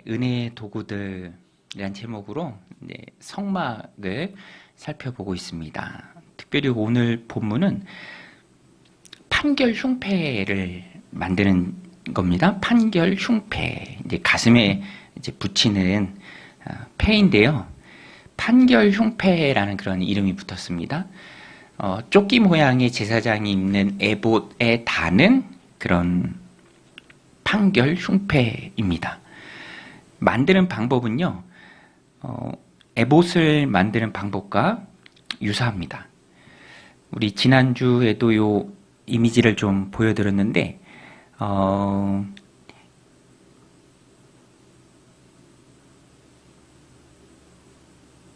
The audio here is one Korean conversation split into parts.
은혜의 도구들이란 제목으로 성막을 살펴보고 있습니다. 특별히 오늘 본문은 판결 흉패를 만드는 겁니다. 판결 흉패, 가슴에 붙이는 패인데요. 판결 흉패라는 그런 이름이 붙었습니다. 조끼 모양의 제사장이 입는 에봇에 다는 그런 판결 흉패입니다. 만드는 방법은요, 에봇을 만드는 방법과 유사합니다. 우리 지난주에도 요 이미지를 좀 보여드렸는데,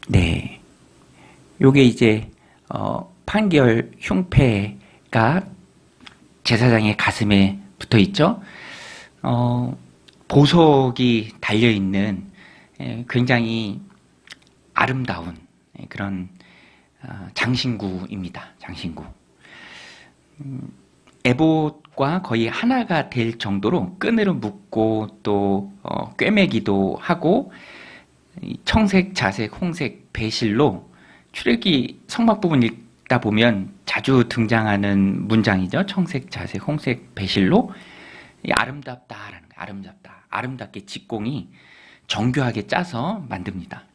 네. 요게 이제, 판결 흉패가 제사장의 가슴에 붙어 있죠. 보석이 달려있는 굉장히 아름다운 그런 장신구입니다. 장신구. 에봇과 거의 하나가 될 정도로 끈으로 묶고 또 꿰매기도 하고 청색, 자색, 홍색 배실로 출애굽기 성막 부분 읽다 보면 자주 등장하는 문장이죠. 청색, 자색, 홍색 배실로 아름답다라는 거예요. 아름답다. 아름답게 직공이 정교하게 짜서 만듭니다.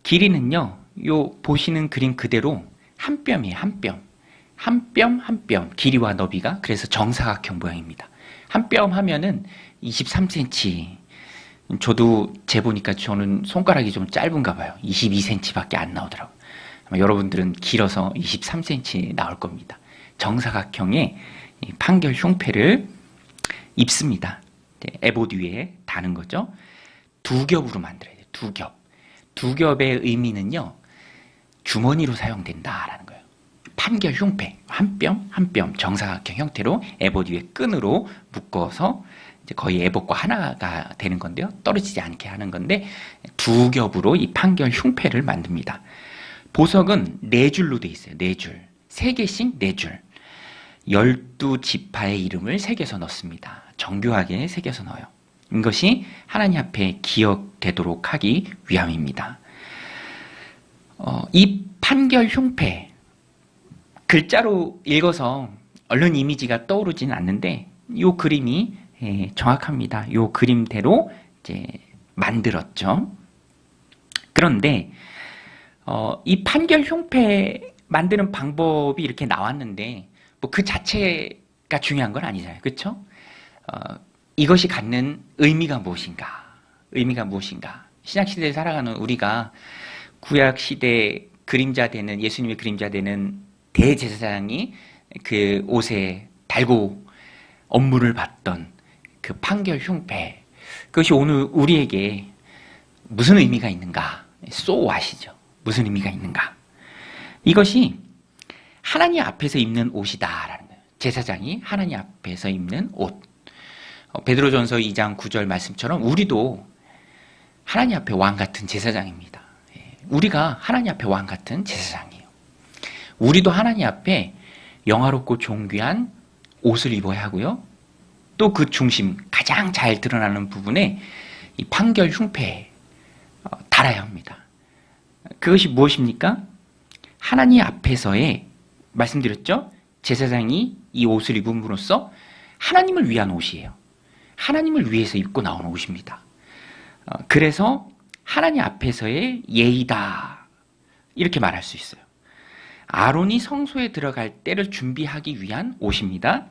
길이는요, 요 보시는 그림 그대로 한 뼘이에요. 한 뼘. 한 뼘, 한 뼘. 길이와 너비가. 그래서 정사각형 모양입니다. 한 뼘 하면은 23cm. 저도 재보니까 저는 손가락이 좀 짧은가 봐요. 22cm 밖에 안 나오더라고요. 아마 여러분들은 길어서 23cm 나올 겁니다. 정사각형의 판결 흉패를 입습니다. 에봇 위에 다는 거죠. 두 겹으로 만들어야 돼요. 두 겹. 두 겹의 의미는요, 주머니로 사용된다라는 거예요. 판결 흉패, 한 뼘, 한 뼘, 정사각형 형태로 에봇 위에 끈으로 묶어서 이제 거의 에봇과 하나가 되는 건데요. 떨어지지 않게 하는 건데, 두 겹으로 이 판결 흉패를 만듭니다. 보석은 네 줄로 돼 있어요. 네 줄. 세 개씩 네 줄. 12지파의 이름을 새겨서 넣습니다. 정교하게 새겨서 넣어요. 이것이 하나님 앞에 기억되도록 하기 위함입니다. 이 판결 흉패, 글자로 읽어서 얼른 이미지가 떠오르지는 않는데 이 그림이 정확합니다. 이 그림대로 이제 만들었죠. 그런데 이 판결 흉패 만드는 방법이 이렇게 나왔는데 뭐 그 자체가 중요한 건 아니잖아요. 그렇죠? 이것이 갖는 의미가 무엇인가? 의미가 무엇인가? 신약시대에 살아가는 우리가 구약시대 그림자 되는, 예수님의 그림자 되는 대제사장이 그 옷에 달고 업무를 받던 그 판결 흉패, 그것이 오늘 우리에게 무슨 의미가 있는가? So what이죠. 무슨 의미가 있는가? 이것이 하나님 앞에서 입는 옷이다라는 거예요. 제사장이 하나님 앞에서 입는 옷. 베드로전서 2장 9절 말씀처럼 우리도 하나님 앞에 왕 같은 제사장입니다. 우리가 하나님 앞에 왕 같은 제사장이에요. 우리도 하나님 앞에 영화롭고 존귀한 옷을 입어야 하고요. 또 그 중심, 가장 잘 드러나는 부분에 이 판결 흉패에 달아야 합니다. 그것이 무엇입니까? 하나님 앞에서의, 말씀드렸죠? 제사장이 이 옷을 입음으로써 하나님을 위한 옷이에요. 하나님을 위해서 입고 나온 옷입니다. 그래서 하나님 앞에서의 예의다, 이렇게 말할 수 있어요. 아론이 성소에 들어갈 때를 준비하기 위한 옷입니다.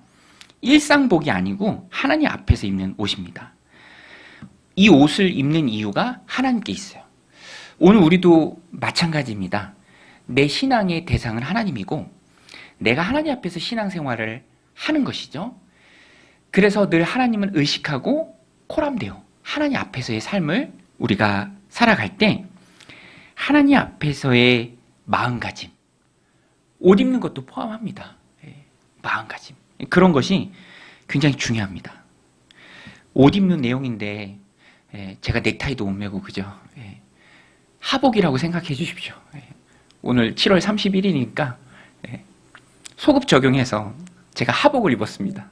일상복이 아니고 하나님 앞에서 입는 옷입니다. 이 옷을 입는 이유가 하나님께 있어요. 오늘 우리도 마찬가지입니다. 내 신앙의 대상은 하나님이고 내가 하나님 앞에서 신앙생활을 하는 것이죠. 그래서 늘 하나님을 의식하고 코람데오, 하나님 앞에서의 삶을 우리가 살아갈 때 하나님 앞에서의 마음가짐, 옷 입는 것도 포함합니다. 마음가짐, 그런 것이 굉장히 중요합니다. 옷 입는 내용인데 제가 넥타이도 못 매고, 그죠? 하복이라고 생각해 주십시오. 오늘 7월 31일이니까 소급 적용해서 제가 하복을 입었습니다.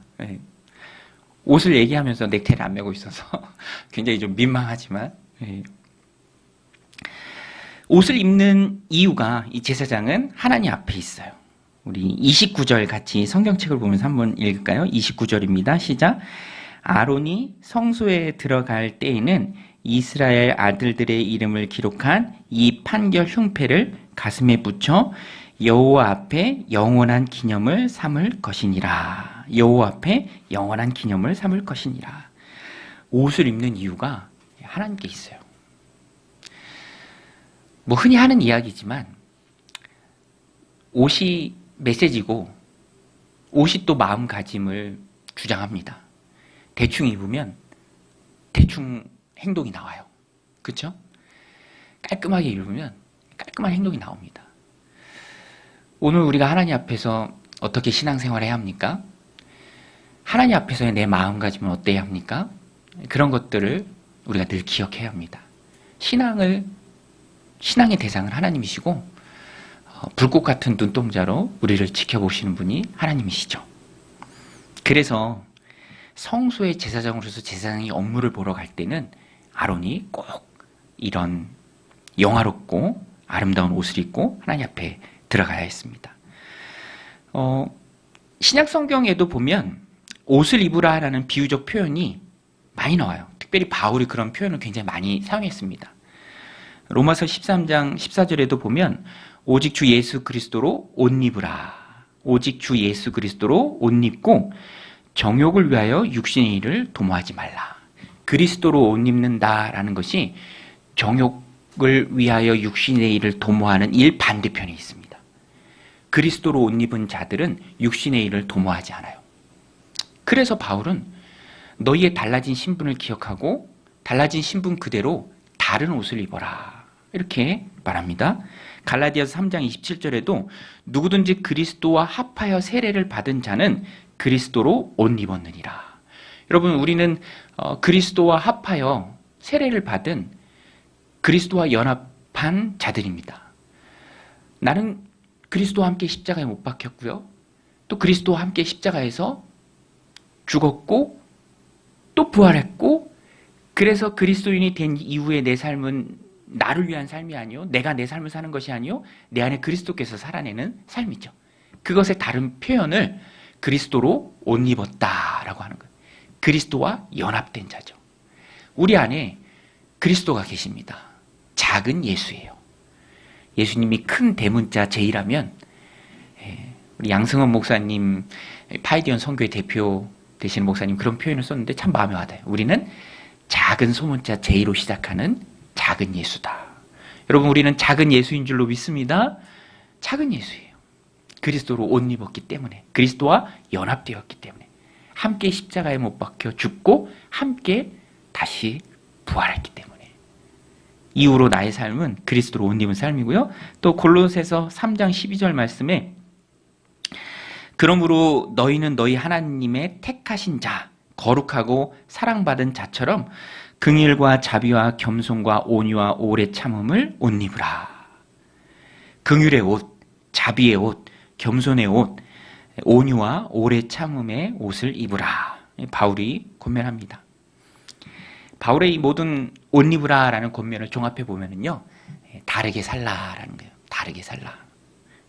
옷을 얘기하면서 넥타이를 안 메고 있어서 굉장히 좀 민망하지만, 예. 옷을 입는 이유가 이 제사장은 하나님 앞에 있어요. 우리 29절 같이 성경책을 보면서 한번 읽을까요? 29절입니다. 시작. 아론이 성소에 들어갈 때에는 이스라엘 아들들의 이름을 기록한 이 판결 흉패를 가슴에 붙여 여호와 앞에 영원한 기념을 삼을 것이니라. 여호와 앞에 영원한 기념을 삼을 것이니라. 옷을 입는 이유가 하나님께 있어요. 뭐 흔히 하는 이야기지만 옷이 메시지고 옷이 또 마음가짐을 주장합니다. 대충 입으면 대충 행동이 나와요. 그렇죠? 깔끔하게 입으면 깔끔한 행동이 나옵니다. 오늘 우리가 하나님 앞에서 어떻게 신앙생활을 해야 합니까? 하나님 앞에서의 내 마음가짐은 어때야 합니까? 그런 것들을 우리가 늘 기억해야 합니다. 신앙의 대상은 하나님이시고 불꽃 같은 눈동자로 우리를 지켜보시는 분이 하나님이시죠. 그래서 성소의 제사장으로서 제사장이 업무를 보러 갈 때는 아론이 꼭 이런 영화롭고 아름다운 옷을 입고 하나님 앞에 들어가야 했습니다. 신약 성경에도 보면 옷을 입으라라는 비유적 표현이 많이 나와요. 특별히 바울이 그런 표현을 굉장히 많이 사용했습니다. 로마서 13장 14절에도 보면 오직 주 예수 그리스도로 옷 입으라. 오직 주 예수 그리스도로 옷 입고 정욕을 위하여 육신의 일을 도모하지 말라. 그리스도로 옷 입는다라는 것이 정욕을 위하여 육신의 일을 도모하는 일 반대편에 있습니다. 그리스도로 옷 입은 자들은 육신의 일을 도모하지 않아요. 그래서 바울은 너희의 달라진 신분을 기억하고 달라진 신분 그대로 다른 옷을 입어라. 이렇게 말합니다. 갈라디아서 3장 27절에도 누구든지 그리스도와 합하여 세례를 받은 자는 그리스도로 옷 입었느니라. 여러분, 우리는 그리스도와 합하여 세례를 받은 그리스도와 연합한 자들입니다. 나는 그리스도와 함께 십자가에 못 박혔고요. 또 그리스도와 함께 십자가에서 죽었고 또 부활했고, 그래서 그리스도인이 된 이후에 내 삶은 나를 위한 삶이 아니요, 내가 내 삶을 사는 것이 아니요, 내 안에 그리스도께서 살아내는 삶이죠. 그것의 다른 표현을 그리스도로 옷 입었다라고 하는 거예요. 그리스도와 연합된 자죠. 우리 안에 그리스도가 계십니다. 작은 예수예요. 예수님이 큰 대문자 제이라면 우리 양승원 목사님, 파이디언 선교회 대표 되시는 목사님 그런 표현을 썼는데 참 마음에 와닿아요. 우리는 작은 소문자 제이로 시작하는 작은 예수다. 여러분, 우리는 작은 예수인 줄로 믿습니다. 작은 예수예요. 그리스도로 옷 입었기 때문에, 그리스도와 연합되었기 때문에, 함께 십자가에 못 박혀 죽고 함께 다시 부활했기 때문에, 이후로 나의 삶은 그리스도로 옷 입은 삶이고요. 또 골로새서 3장 12절 말씀에 그러므로 너희는 너희 하나님의 택하신 자, 거룩하고 사랑받은 자처럼 긍휼과 자비와 겸손과 온유와 오래 참음을 옷 입으라. 긍휼의 옷, 자비의 옷, 겸손의 옷, 온유와 오래 참음의 옷을 입으라. 바울이 권면합니다. 바울의 이 모든 옷 입으라라는 권면을 종합해 보면은요, 다르게 살라라는 거예요. 다르게 살라.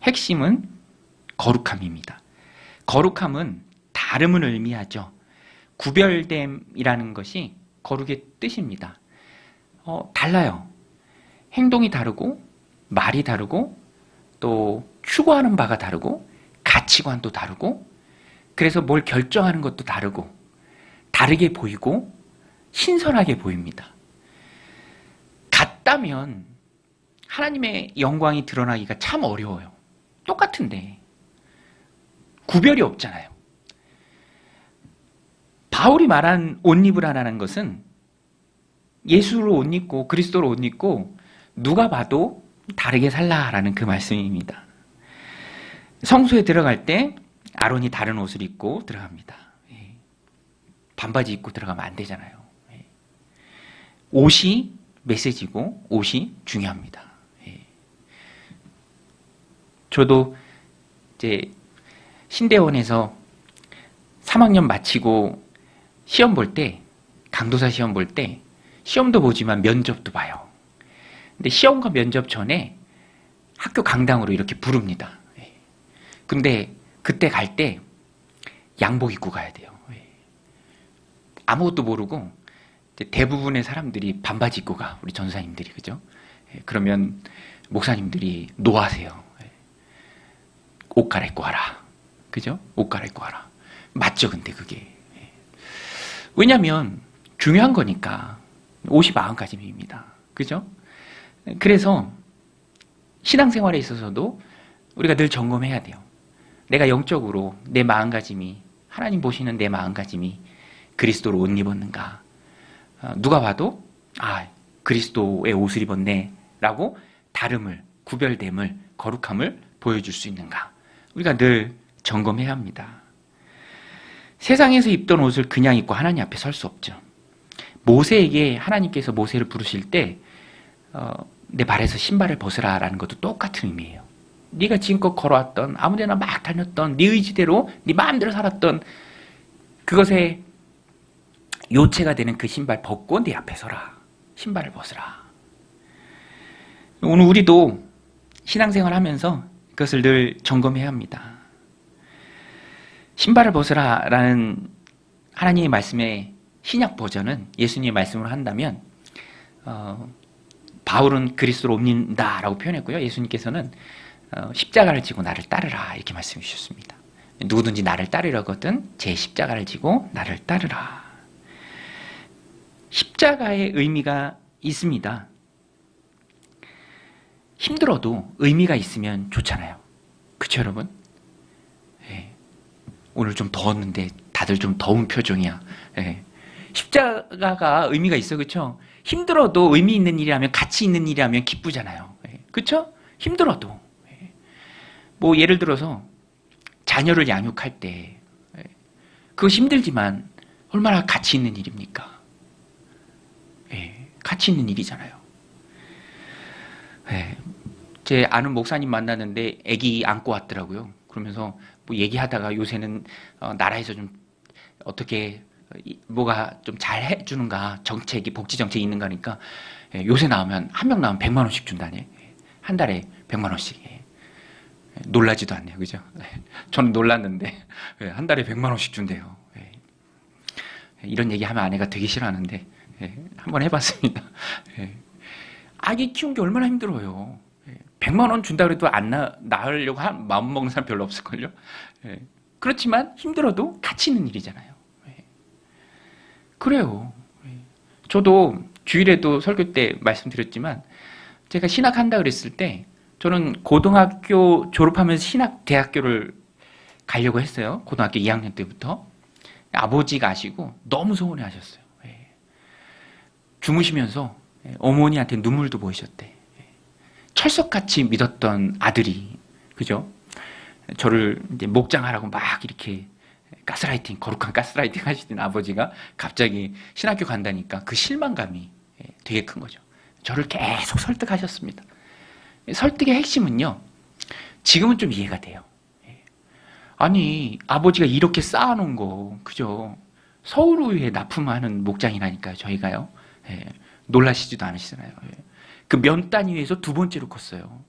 핵심은 거룩함입니다. 거룩함은 다름을 의미하죠. 구별됨이라는 것이 거룩의 뜻입니다. 달라요. 행동이 다르고 말이 다르고 또 추구하는 바가 다르고 가치관도 다르고, 그래서 뭘 결정하는 것도 다르고 다르게 보이고 신선하게 보입니다. 같다면 하나님의 영광이 드러나기가 참 어려워요. 똑같은데 구별이 없잖아요. 바울이 말한 옷 입으라는 것은 예수로 옷 입고 그리스도로 옷 입고 누가 봐도 다르게 살라라는 그 말씀입니다. 성소에 들어갈 때 아론이 다른 옷을 입고 들어갑니다. 반바지 입고 들어가면 안 되잖아요. 옷이 메시지고 옷이 중요합니다. 저도 이제 신대원에서 3학년 마치고 시험 볼 때, 강도사 시험 볼 때 시험도 보지만 면접도 봐요. 근데 시험과 면접 전에 학교 강당으로 이렇게 부릅니다. 근데 그때 갈 때 양복 입고 가야 돼요. 아무것도 모르고 대부분의 사람들이 반바지 입고 가. 우리 전사님들이, 그죠? 그러면 목사님들이 노하세요. 옷 갈아입고 와라. 그죠? 옷 갈아입고 와라. 맞죠, 근데 그게. 왜냐면 중요한 거니까. 옷이 마음가짐입니다. 그죠? 그래서 신앙생활에 있어서도 우리가 늘 점검해야 돼요. 내가 영적으로 내 마음가짐이, 하나님 보시는 내 마음가짐이 그리스도로 옷 입었는가. 누가 봐도 그리스도의 옷을 입었네 라고 다름을, 구별됨을, 거룩함을 보여줄 수 있는가. 우리가 늘 점검해야 합니다. 세상에서 입던 옷을 그냥 입고 하나님 앞에 설 수 없죠. 모세에게 하나님께서 모세를 부르실 때 내 발에서 신발을 벗으라 라는 것도 똑같은 의미예요. 네가 지금껏 걸어왔던, 아무데나 막 다녔던, 네 의지대로 네 마음대로 살았던 그것에 요체가 되는 그 신발 벗고 네 앞에 서라. 신발을 벗으라. 오늘 우리도 신앙생활 하면서 그것을 늘 점검해야 합니다. 신발을 벗으라 라는 하나님의 말씀의 신약 버전은 예수님의 말씀으로 한다면 바울은 그리스도로 옮긴다 라고 표현했고요. 예수님께서는 십자가를 지고 나를 따르라 이렇게 말씀해 주셨습니다. 누구든지 나를 따르려거든 제 십자가를 지고 나를 따르라. 십자가의 의미가 있습니다. 힘들어도 의미가 있으면 좋잖아요. 그쵸, 여러분? 예. 오늘 좀 더웠는데 다들 좀 더운 표정이야. 예. 십자가가 의미가 있어, 그쵸? 힘들어도 의미 있는 일이라면, 가치 있는 일이라면 기쁘잖아요. 예. 그쵸? 힘들어도. 예. 뭐 예를 들어서 자녀를 양육할 때 그거 힘들지만 얼마나 가치 있는 일입니까? 예, 가치 있는 일이잖아요. 예, 제 아는 목사님 만났는데 아기 안고 왔더라고요. 그러면서 뭐 얘기하다가 요새는 나라에서 좀 어떻게 뭐가 좀 잘 해주는가 정책이 복지 정책이 있는가 하니까 요새 나오면 한 명 나오면 100만 원씩 준다네. 한 달에 100만 원씩. 놀라지도 않네요, 그죠? 저는 놀랐는데 한 달에 100만 원씩 준대요. 이런 얘기하면 아내가 되게 싫어하는데 한번 해봤습니다. 아기 키운 게 얼마나 힘들어요. 100만 원 준다 그래도 안 낳으려고 마음 먹는 사람 별로 없을걸요. 그렇지만 힘들어도 가치 있는 일이잖아요. 그래요. 저도 주일에도 설교 때 말씀드렸지만 제가 신학한다 그랬을 때 저는 고등학교 졸업하면서 신학대학교를 가려고 했어요. 고등학교 2학년 때부터. 아버지가 아시고 너무 서운해 하셨어요. 주무시면서 어머니한테 눈물도 보이셨대. 철석같이 믿었던 아들이, 그죠? 저를 이제 목장하라고 막 이렇게 가스라이팅, 거룩한 가스라이팅 하시던 아버지가 갑자기 신학교 간다니까 그 실망감이 되게 큰 거죠. 저를 계속 설득하셨습니다. 설득의 핵심은요, 지금은 좀 이해가 돼요. 아니, 아버지가 이렇게 쌓아놓은 거, 그죠? 서울의회 납품하는 목장이라니까요, 저희가요. 놀라시지도 않으시잖아요. 그 면 단위에서 두 번째로 컸어요.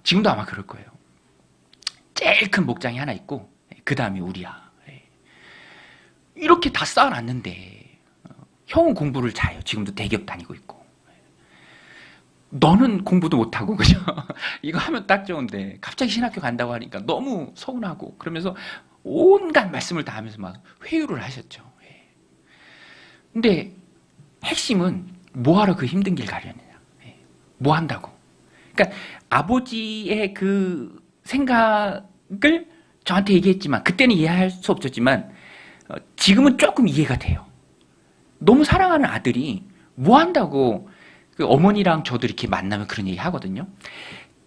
지금도 아마 그럴 거예요. 제일 큰 목장이 하나 있고, 그 다음이 우리야. 이렇게 다 쌓아놨는데, 형은 공부를 잘해요. 지금도 대기업 다니고 있고. 너는 공부도 못하고, 그죠? 이거 하면 딱 좋은데, 갑자기 신학교 간다고 하니까 너무 서운하고, 그러면서 온갖 말씀을 다 하면서 막 회유를 하셨죠. 근데 핵심은 뭐하러 그 힘든 길 가려느냐. 뭐 한다고. 그러니까 아버지의 그 생각을 저한테 얘기했지만, 그때는 이해할 수 없었지만, 지금은 조금 이해가 돼요. 너무 사랑하는 아들이 뭐 한다고 그 어머니랑 저도 이렇게 만나면 그런 얘기 하거든요.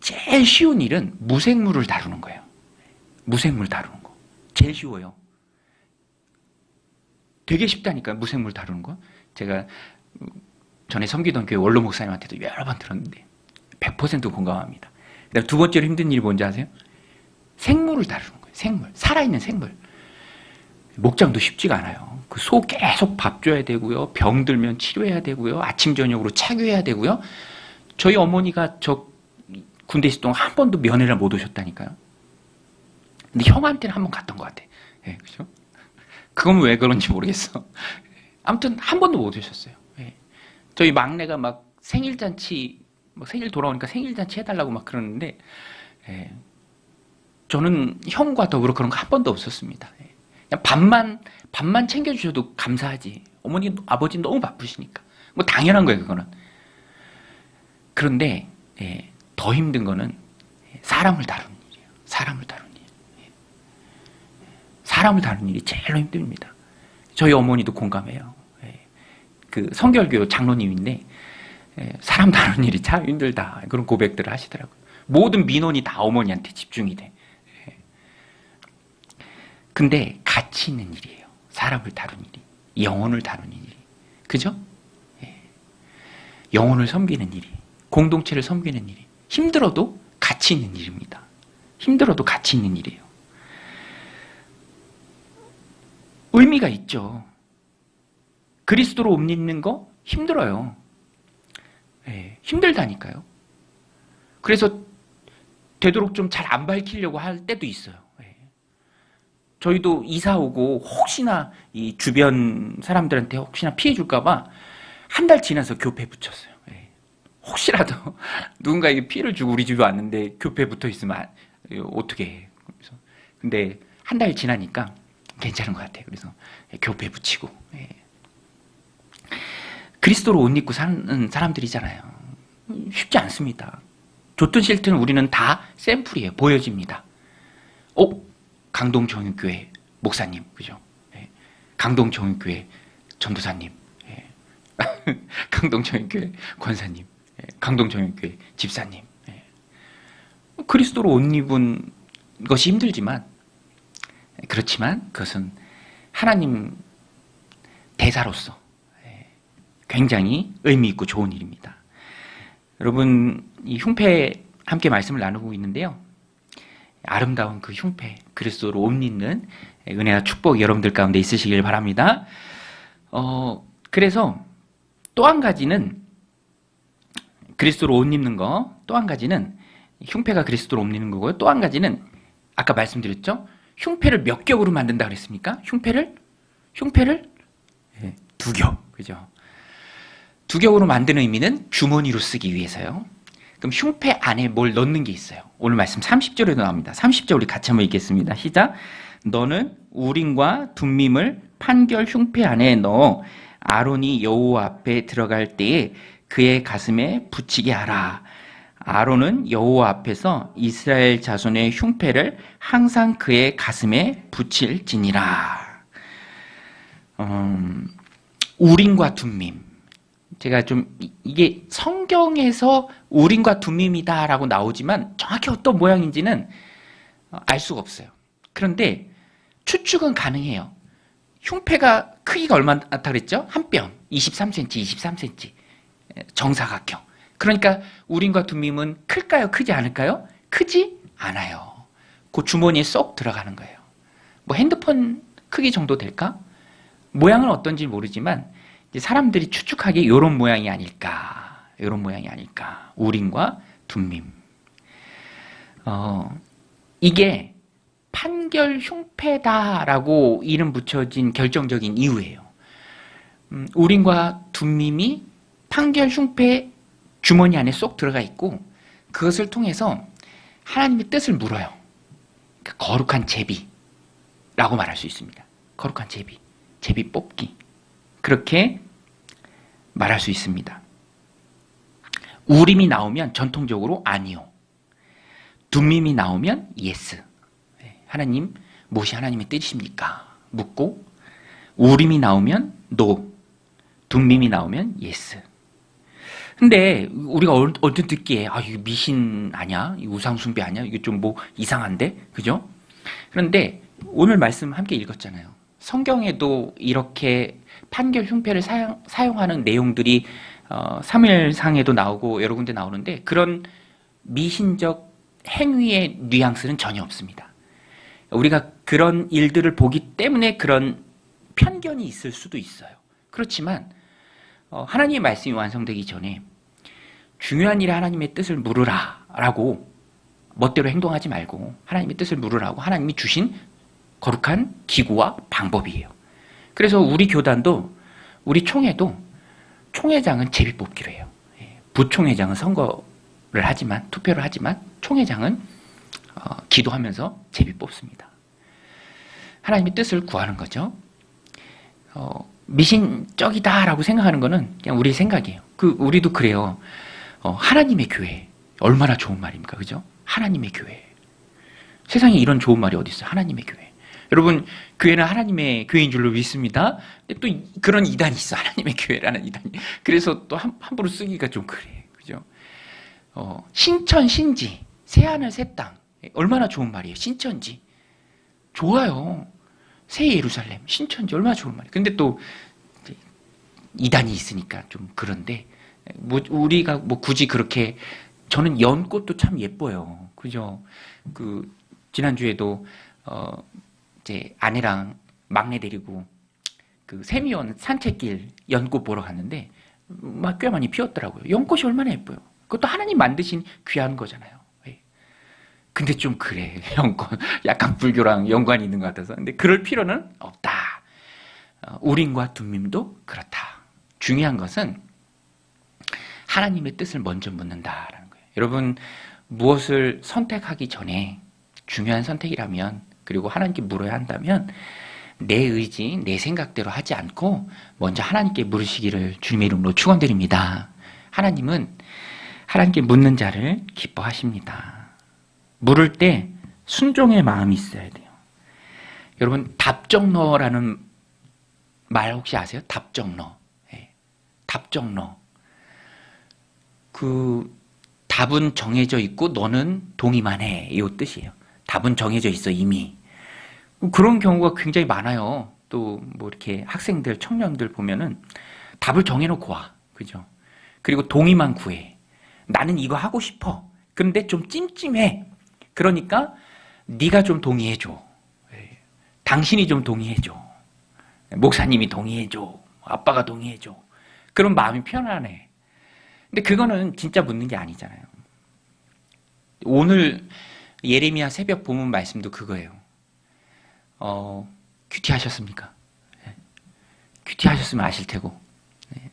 제일 쉬운 일은 무생물을 다루는 거예요. 무생물 다루는 거. 제일 쉬워요. 되게 쉽다니까요, 무생물 다루는 거. 제가 전에 섬기던 교회 원로 목사님한테도 여러 번 들었는데 100% 공감합니다. 그다음 두 번째로 힘든 일이 뭔지 아세요? 생물을 다루는 거예요. 생물. 살아있는 생물. 목장도 쉽지가 않아요. 그 소 계속 밥 줘야 되고요. 병 들면 치료해야 되고요. 아침 저녁으로 차교해야 되고요. 저희 어머니가 저 군대 있을 동안 한 번도 면회를 못 오셨다니까요. 근데 형한테는 한 번 갔던 것 같아. 예, 그죠? 그건 왜 그런지 모르겠어. 아무튼 한 번도 못 오셨어요. 예. 저희 막내가 막 생일잔치, 뭐 생일 돌아오니까 생일잔치 해달라고 막 그러는데, 예. 저는 형과 더불어 그런 거 한 번도 없었습니다. 예. 그냥 밥만 챙겨주셔도 감사하지. 어머니, 아버지 너무 바쁘시니까. 뭐 당연한 거예요, 그거는. 그런데, 예, 더 힘든 거는 사람을 다루는 일이에요. 사람을 다루는 일. 예. 사람을 다루는 일이 제일 힘듭니다. 저희 어머니도 공감해요. 예. 그 성결교 장로님인데, 예, 사람 다루는 일이 참 힘들다. 그런 고백들을 하시더라고요. 모든 민원이 다 어머니한테 집중이 돼. 예. 근데 가치 있는 일이에요. 사람을 다루는 일이. 영혼을 다루는 일이. 그죠? 예. 영혼을 섬기는 일이. 공동체를 섬기는 일이. 힘들어도 가치 있는 일입니다. 힘들어도 가치 있는 일이에요. 의미가 있죠. 그리스도로 옷 입는 거 힘들어요. 예, 힘들다니까요. 그래서 되도록 좀 잘 안 밝히려고 할 때도 있어요. 예. 저희도 이사 오고 혹시나 이 주변 사람들한테 혹시나 피해 줄까봐 한 달 지나서 교패 붙였어요. 예. 혹시라도 누군가에게 피해를 주고 우리 집에 왔는데 교패 붙어 있으면 어떻게 해. 그래서 근데 한 달 지나니까 괜찮은 것 같아요. 그래서 교패 붙이고. 예. 그리스도로 옷 입고 사는 사람들이잖아요. 쉽지 않습니다. 좋든 싫든 우리는 다 샘플이에요. 보여집니다. 강동정육교회 목사님, 그죠? 예. 강동정육교회 전도사님, 예. 강동정육교회 권사님, 예. 강동정육교회 집사님. 예. 그리스도로 옷 입은 것이 힘들지만, 그렇지만 그것은 하나님 대사로서 굉장히 의미 있고 좋은 일입니다. 여러분, 이 흉패 함께 말씀을 나누고 있는데요. 아름다운 그 흉패, 그리스도로 옷 입는 은혜와 축복 여러분들 가운데 있으시길 바랍니다. 그래서 또 한 가지는 그리스도로 옷 입는 거, 또 한 가지는 흉패가 그리스도로 옷 입는 거고요. 또 한 가지는 아까 말씀드렸죠. 흉패를 몇 겹으로 만든다 그랬습니까? 흉패를 두 겹, 그죠? 두 겹으로 만드는 의미는 주머니로 쓰기 위해서요. 그럼 흉패 안에 뭘 넣는 게 있어요. 오늘 말씀 30절에도 나옵니다. 30절 우리 같이 한번 읽겠습니다. 시작. 너는 우림과 둠밈을 판결 흉패 안에 넣어 아론이 여호와 앞에 들어갈 때에 그의 가슴에 붙이게 하라. 아론은 여호와 앞에서 이스라엘 자손의 흉패를 항상 그의 가슴에 붙일지니라. 우림과 둠밈. 제가 좀 이게 성경에서 우림과 둠밈이다라고 나오지만 정확히 어떤 모양인지는 알 수가 없어요. 그런데 추측은 가능해요. 흉패가 크기가 얼마나 그랬죠? 한 뼘, 23cm, 23cm. 정사각형. 그러니까 우림과 둠밈은 클까요? 크지 않을까요? 크지 않아요. 그 주머니에 쏙 들어가는 거예요. 뭐 핸드폰 크기 정도 될까? 모양은 어떤지 모르지만 사람들이 추측하기에 이런 모양이 아닐까. 이런 모양이 아닐까. 우림과 둠밈. 이게 판결 흉패다라고 이름 붙여진 결정적인 이유예요. 우림과 둠밈이 판결 흉패 주머니 안에 쏙 들어가 있고 그것을 통해서 하나님의 뜻을 물어요. 그러니까 거룩한 제비라고 말할 수 있습니다. 거룩한 제비, 제비 뽑기. 그렇게 말할 수 있습니다. 우림이 나오면 전통적으로 아니요. 둠밈이 나오면 예스. 하나님, 무엇이 하나님의 뜻입니까? 묻고 우림이 나오면 노. 둠밈이 나오면 예스. 근데 우리가 언뜻 듣기에 이거 미신 아니야? 이거 우상숭배 아니야? 이게 좀 뭐 이상한데? 그죠? 그런데 오늘 말씀 함께 읽었잖아요. 성경에도 이렇게 판결 흉패를 사용하는 내용들이 사무엘상에도 나오고 여러 군데 나오는데 그런 미신적 행위의 뉘앙스는 전혀 없습니다. 우리가 그런 일들을 보기 때문에 그런 편견이 있을 수도 있어요. 그렇지만 하나님의 말씀이 완성되기 전에 중요한 일에 하나님의 뜻을 물으라 라고 멋대로 행동하지 말고 하나님의 뜻을 물으라고 하나님이 주신 거룩한 기구와 방법이에요. 그래서 우리 교단도 우리 총회도 총회장은 제비 뽑기로 해요. 부총회장은 선거를 하지만 투표를 하지만 총회장은 기도하면서 제비 뽑습니다. 하나님의 뜻을 구하는 거죠. 미신적이다라고 생각하는 거는 그냥 우리 생각이에요. 우리도 그래요. 하나님의 교회 얼마나 좋은 말입니까, 그죠? 하나님의 교회. 세상에 이런 좋은 말이 어디 있어요? 하나님의 교회. 여러분, 교회는 하나님의 교회인 줄로 믿습니다. 근데 또 그런 이단이 있어. 하나님의 교회라는 이단이. 그래서 또 함부로 쓰기가 좀 그래. 그죠? 신천, 신지, 새하늘, 새 땅. 얼마나 좋은 말이에요. 신천지. 좋아요. 새 예루살렘, 신천지 얼마나 좋은 말이에요. 근데 또 이단이 있으니까 좀 그런데 우리가 굳이 그렇게 저는 연꽃도 참 예뻐요. 그죠? 지난주에도 이제 아내랑 막내 데리고 세미원 산책길 연꽃 보러 갔는데 막 꽤 많이 피었더라고요. 연꽃이 얼마나 예뻐요. 그것도 하나님 만드신 귀한 거잖아요. 근데 좀 그래. 연꽃 약간 불교랑 연관이 있는 것 같아서. 근데 그럴 필요는 없다. 우림과 둠밈도 그렇다. 중요한 것은 하나님의 뜻을 먼저 묻는다라는 거예요. 여러분, 무엇을 선택하기 전에 중요한 선택이라면, 그리고 하나님께 물어야 한다면 내 의지, 내 생각대로 하지 않고 먼저 하나님께 물으시기를 주님의 이름으로 축원드립니다. 하나님은 하나님께 묻는 자를 기뻐하십니다. 물을 때 순종의 마음이 있어야 돼요. 여러분, 답정너라는 말 혹시 아세요? 답정너. 답정너. 답은 정해져 있고 너는 동의만 해. 이 뜻이에요. 답은 정해져 있어 이미. 그런 경우가 굉장히 많아요. 또 뭐 이렇게 학생들, 청년들 보면은 답을 정해놓고 와. 그죠? 그리고 동의만 구해. 나는 이거 하고 싶어. 그런데 좀 찜찜해. 그러니까 네가 좀 동의해줘. 당신이 좀 동의해줘. 목사님이 동의해줘. 아빠가 동의해줘. 그런 마음이 편안해. 근데 그거는 진짜 묻는 게 아니잖아요. 오늘 예레미야 새벽 본문 말씀도 그거예요. 큐티 하셨습니까? 큐티 하셨으면 아실 테고,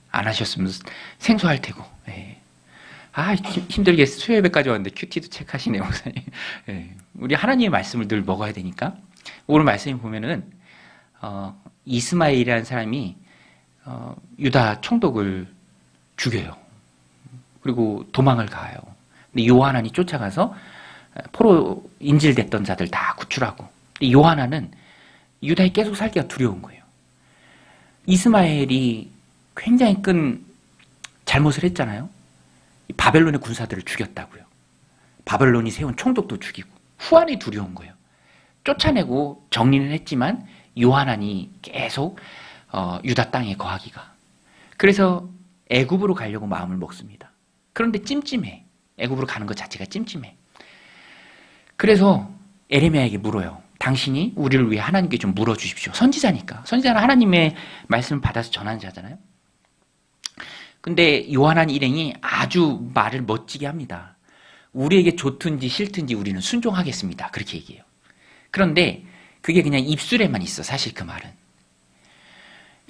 안 하셨으면 생소할 테고. 힘들게 수요예배까지 왔는데 큐티도 체크하시네요, 목사님. 우리 하나님의 말씀을 늘 먹어야 되니까. 오늘 말씀에 보면은 이스마엘이라는 사람이 유다 총독을 죽여요. 그리고 도망을 가요. 근데 요하난이 쫓아가서 포로 인질됐던 자들 다 구출하고. 근데 요하난은 유다에 계속 살기가 두려운 거예요. 이스마엘이 굉장히 큰 잘못을 했잖아요. 바벨론의 군사들을 죽였다고요. 바벨론이 세운 총독도 죽이고. 후환이 두려운 거예요. 쫓아내고 정리는 했지만 요하난이 계속 유다 땅에 거하기가. 그래서 애굽으로 가려고 마음을 먹습니다. 그런데 찜찜해. 애굽으로 가는 것 자체가 찜찜해. 그래서 에레미야에게 물어요. 당신이 우리를 위해 하나님께 좀 물어주십시오. 선지자니까. 선지자는 하나님의 말씀을 받아서 전하는 자잖아요. 근데 요한한 일행이 아주 말을 멋지게 합니다. 우리에게 좋든지 싫든지 우리는 순종하겠습니다. 그렇게 얘기해요. 그런데 그게 그냥 입술에만 있어. 사실 그 말은.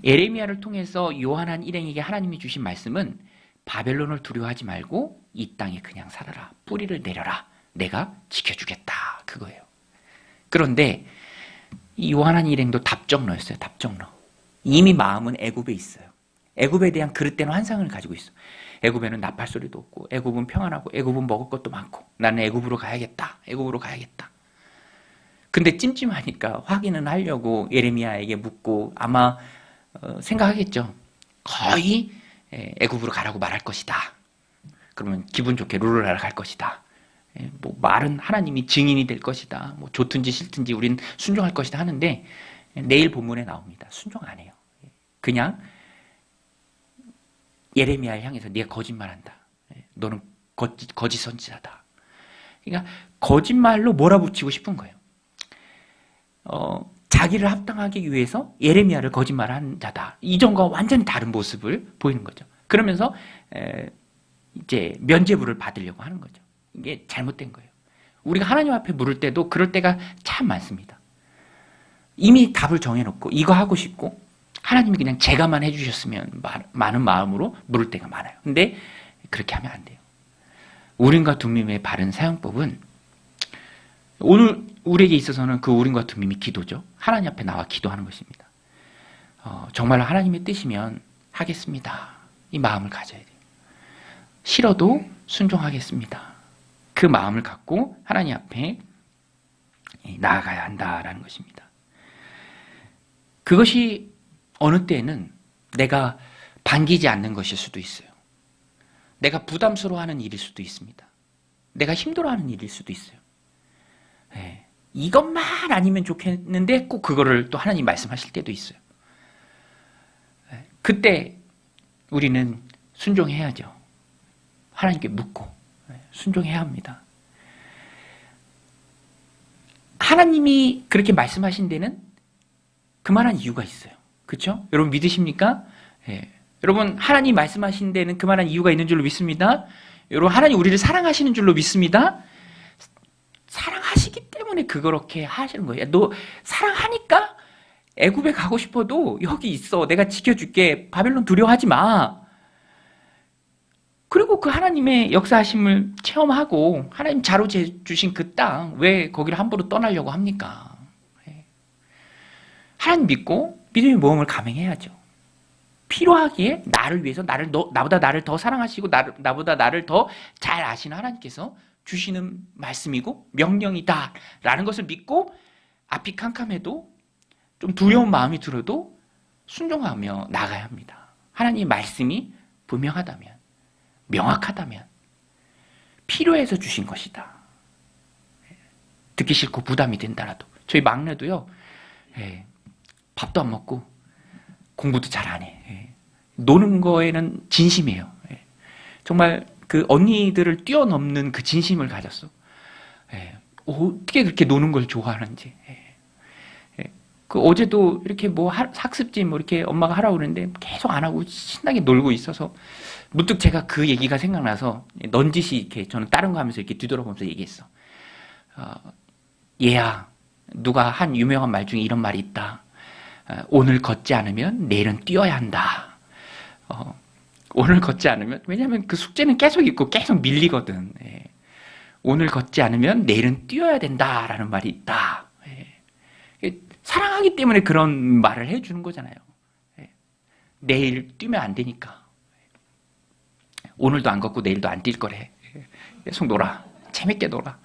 에레미야를 통해서 요한한 일행에게 하나님이 주신 말씀은 바벨론을 두려워하지 말고 이 땅에 그냥 살아라. 뿌리를 내려라. 내가 지켜주겠다. 그거예요. 그런데 이 요한한 일행도 답정너였어요. 답정너. 이미 마음은 애굽에 있어요. 애굽에 대한 그릇된 환상을 가지고 있어. 애굽에는 나팔 소리도 없고 애굽은 평안하고 애굽은 먹을 것도 많고 나는 애굽으로 가야겠다. 애굽으로 가야겠다. 근데 찜찜하니까 확인은 하려고 예레미야에게 묻고 아마 생각하겠죠. 거의 애굽으로 가라고 말할 것이다. 그러면 기분 좋게 룰루라라 갈 것이다. 뭐 말은 하나님이 증인이 될 것이다. 뭐 좋든지 싫든지 우린 순종할 것이다 하는데 내일 본문에 나옵니다. 순종 안 해요. 그냥 예레미야를 향해서 네가 거짓말한다. 너는 거짓 선지자다. 그러니까 거짓말로 몰아붙이고 싶은 거예요. 자기를 합당하기 위해서 예레미야를 거짓말한 자다. 이전과 완전히 다른 모습을 보이는 거죠. 그러면서 이제 면죄부를 받으려고 하는 거죠. 이게 잘못된 거예요. 우리가 하나님 앞에 물을 때도 그럴 때가 참 많습니다. 이미 답을 정해놓고 이거 하고 싶고 하나님이 그냥 제가만 해주셨으면 많은 마음으로 물을 때가 많아요. 근데 그렇게 하면 안 돼요. 우림과 둠밈의 바른 사용법은 오늘 우리에게 있어서는 그 우림과 둠밈이 기도죠. 하나님 앞에 나와 기도하는 것입니다. 정말로 하나님의 뜻이면 하겠습니다. 이 마음을 가져야 돼요. 싫어도 순종하겠습니다. 그 마음을 갖고 하나님 앞에 나아가야 한다라는 것입니다. 그것이 어느 때에는 내가 반기지 않는 것일 수도 있어요. 내가 부담스러워하는 일일 수도 있습니다. 내가 힘들어하는 일일 수도 있어요. 네. 이것만 아니면 좋겠는데 꼭 그거를 또 하나님 말씀하실 때도 있어요. 네. 그때 우리는 순종해야죠. 하나님께 묻고 순종해야 합니다. 하나님이 그렇게 말씀하신 데는 그만한 이유가 있어요. 그렇죠? 여러분 믿으십니까? 예. 여러분 하나님 말씀하신 데는 그만한 이유가 있는 줄로 믿습니다. 여러분 하나님 우리를 사랑하시는 줄로 믿습니다. 사랑하시기 때문에 그렇게 하시는 거예요. 너 사랑하니까 애굽에 가고 싶어도 여기 있어. 내가 지켜줄게. 바벨론 두려워하지 마. 그리고 그 하나님의 역사하심을 체험하고 하나님 자로 주신 그 땅 왜 거기를 함부로 떠나려고 합니까? 하나님 믿고 믿음의 모험을 감행해야죠. 필요하기에 나를 위해서 나보다 나를 더 사랑하시고 나보다 나를 더 잘 아시는 하나님께서 주시는 말씀이고 명령이다라는 것을 믿고 앞이 캄캄해도 좀 두려운 마음이 들어도 순종하며 나가야 합니다. 하나님의 말씀이 분명하다면 명확하다면 필요해서 주신 것이다. 듣기 싫고 부담이 된다라도 저희 막내도요. 밥도 안 먹고 공부도 잘 안 해. 노는 거에는 진심이에요. 정말 그 언니들을 뛰어넘는 그 진심을 가졌어. 어떻게 그렇게 노는 걸 좋아하는지. 그 어제도 이렇게 뭐 학습지 뭐 이렇게 엄마가 하라고 그러는데 계속 안 하고 신나게 놀고 있어서 문득 제가 그 얘기가 생각나서 넌지시 이렇게 저는 다른 거 하면서 이렇게 뒤돌아보면서 얘기했어. 얘야, 누가 한 유명한 말 중에 이런 말이 있다. 오늘 걷지 않으면 내일은 뛰어야 한다. 오늘 걷지 않으면, 왜냐면 그 숙제는 계속 있고 계속 밀리거든. 오늘 걷지 않으면 내일은 뛰어야 된다라는 말이 있다. 사랑하기 때문에 그런 말을 해주는 거잖아요. 내일 뛰면 안 되니까. 오늘도 안 걷고 내일도 안 뛸 거래. 계속 놀아. 재밌게 놀아.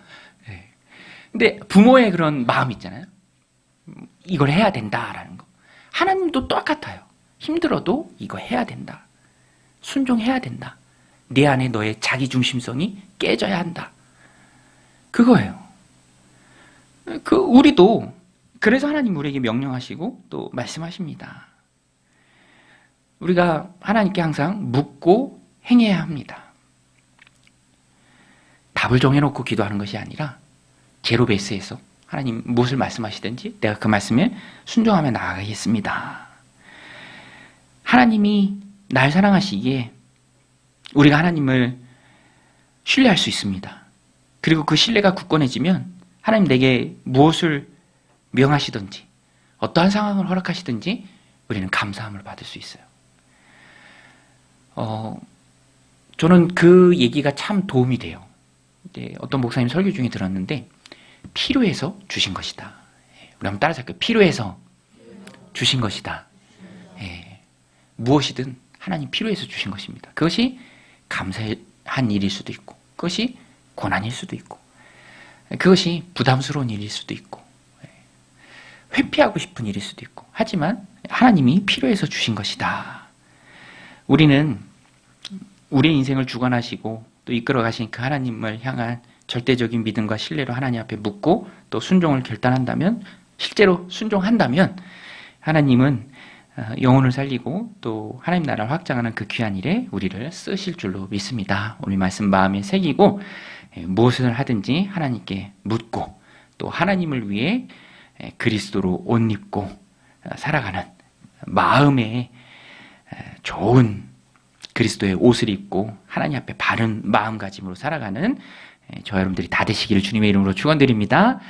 근데 부모의 그런 마음 있잖아요. 이걸 해야 된다라는 거. 하나님도 똑같아요. 힘들어도 이거 해야 된다. 순종해야 된다. 내 안에 너의 자기중심성이 깨져야 한다. 그거예요. 우리도 그래서 하나님 우리에게 명령하시고 또 말씀하십니다. 우리가 하나님께 항상 묻고 행해야 합니다. 답을 정해놓고 기도하는 것이 아니라 제로 베이스에서 하나님 무엇을 말씀하시든지 내가 그 말씀에 순종하며 나아가겠습니다. 하나님이 날 사랑하시기에 우리가 하나님을 신뢰할 수 있습니다. 그리고 그 신뢰가 굳건해지면 하나님 내게 무엇을 명하시든지 어떠한 상황을 허락하시든지 우리는 감사함을 받을 수 있어요. 저는 그 얘기가 참 도움이 돼요. 이제 어떤 목사님 설교 중에 들었는데 필요해서 주신 것이다. 우리 한번 따라서 할게요. 필요해서 주신 것이다. 무엇이든 하나님 필요해서 주신 것입니다. 그것이 감사한 일일 수도 있고 그것이 고난일 수도 있고 그것이 부담스러운 일일 수도 있고 회피하고 싶은 일일 수도 있고 하지만 하나님이 필요해서 주신 것이다. 우리는 우리의 인생을 주관하시고 또 이끌어 가신 그 하나님을 향한 절대적인 믿음과 신뢰로 하나님 앞에 묻고 또 순종을 결단한다면 실제로 순종한다면 하나님은 영혼을 살리고 또 하나님 나라를 확장하는 그 귀한 일에 우리를 쓰실 줄로 믿습니다. 오늘 말씀 마음에 새기고 무엇을 하든지 하나님께 묻고 또 하나님을 위해 그리스도로 옷 입고 살아가는 마음에 좋은 그리스도의 옷을 입고 하나님 앞에 바른 마음가짐으로 살아가는 저 여러분들이 다 되시기를 주님의 이름으로 축원드립니다.